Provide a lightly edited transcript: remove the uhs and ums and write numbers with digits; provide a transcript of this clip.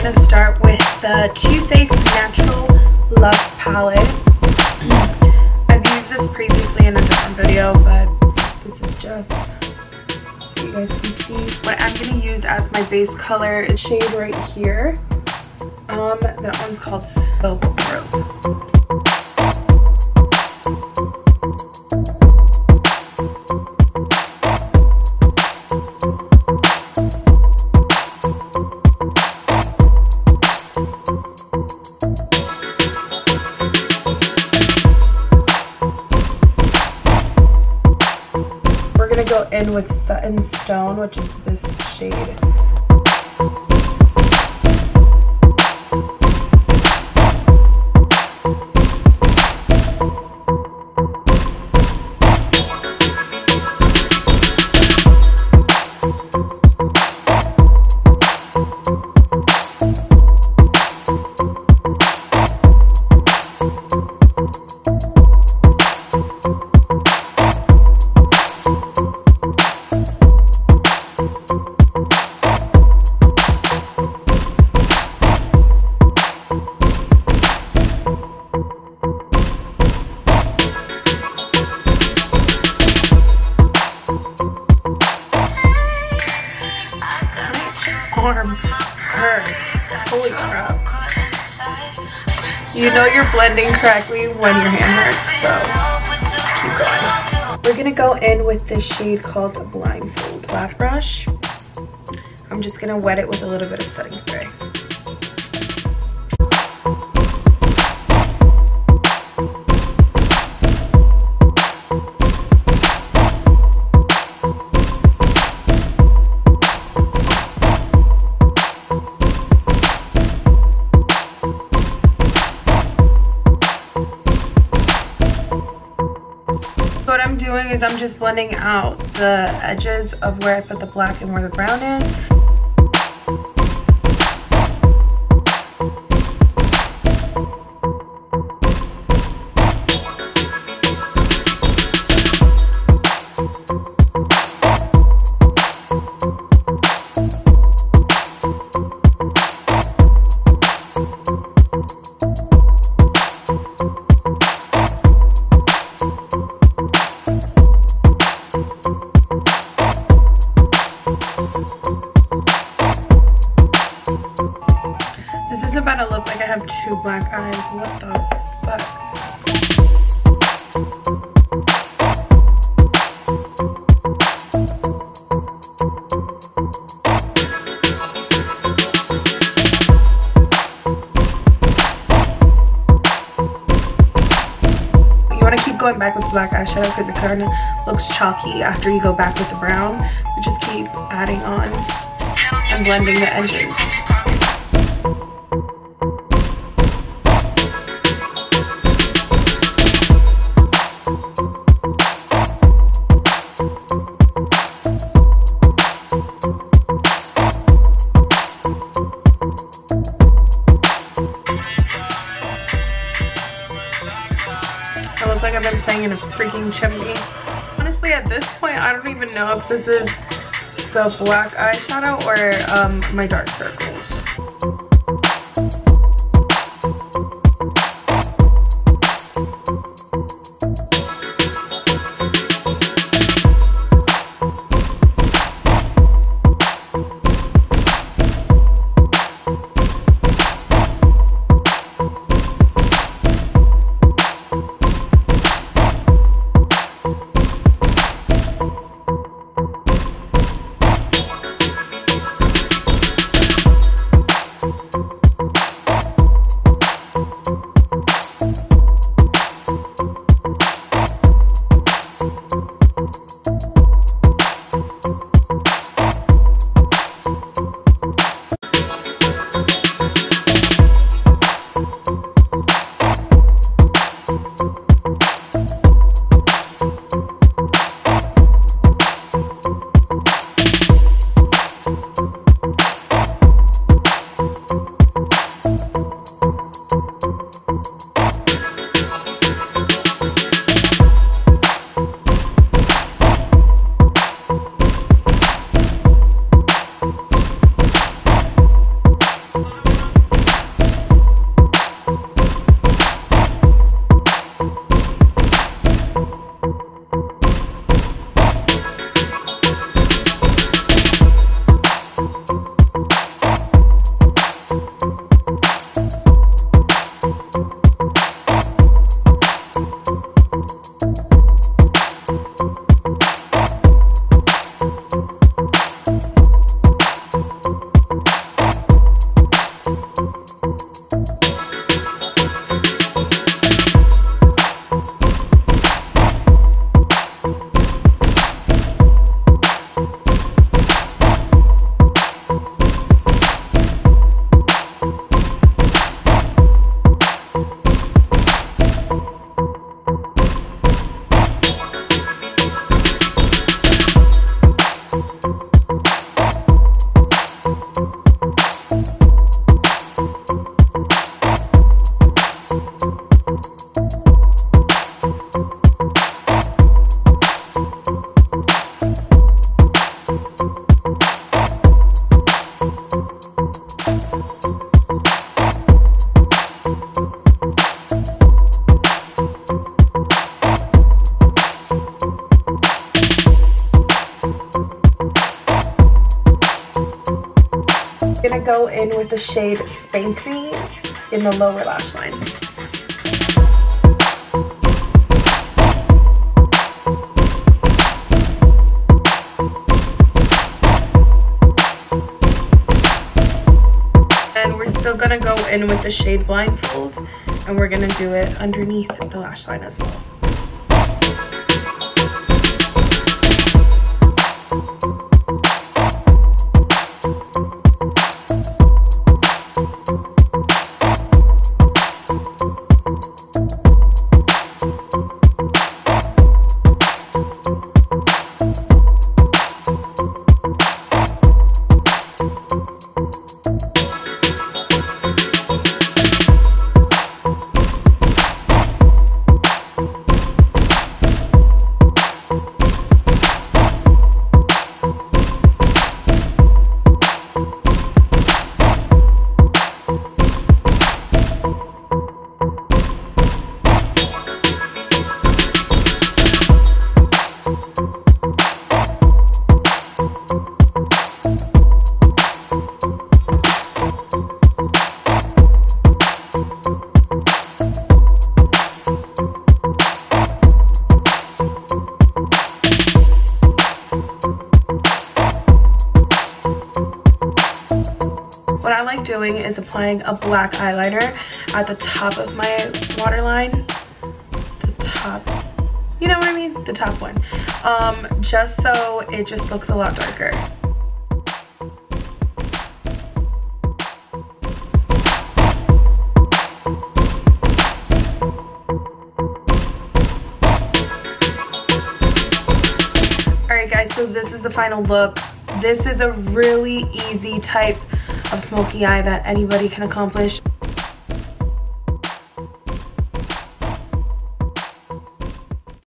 going to start with the Too Faced Natural Love Palette. I've used this previously in a different video, but this is just so you guys can see. What I'm going to use as my base color is shade right here. That one's called Robe. We're gonna go in with Stone, which is this shade. Arm hurts. Holy crap. You know you're blending correctly when your hand hurts, so keep going. We're gonna go in with this shade called Blindfolded Flat Brush. I'm just gonna wet it with a little bit of setting spray. What I'm doing is I'm just blending out the edges of where I put the black and where the brown is. This is about to look like I have two black eyes. What the fuck? You want to keep going back with black eyeshadow because it kind of looks chalky after you go back with the brown. You just keep adding on and blending the edges. I look like I've been playing in a freaking chimney. Honestly, at this point, I don't even know if this is the black eyeshadow or my dark circles. I'm gonna go in with the shade Spank Me in the lower lash line. And we're still gonna go in with the shade Blindfold, and we're gonna do it underneath the lash line as well. What I like doing is applying a black eyeliner at the top of my waterline. The top, you know what I mean? The top one. Just so it just looks a lot darker. Alright guys, so this is the final look. This is a really easy type of smoky eye that anybody can accomplish.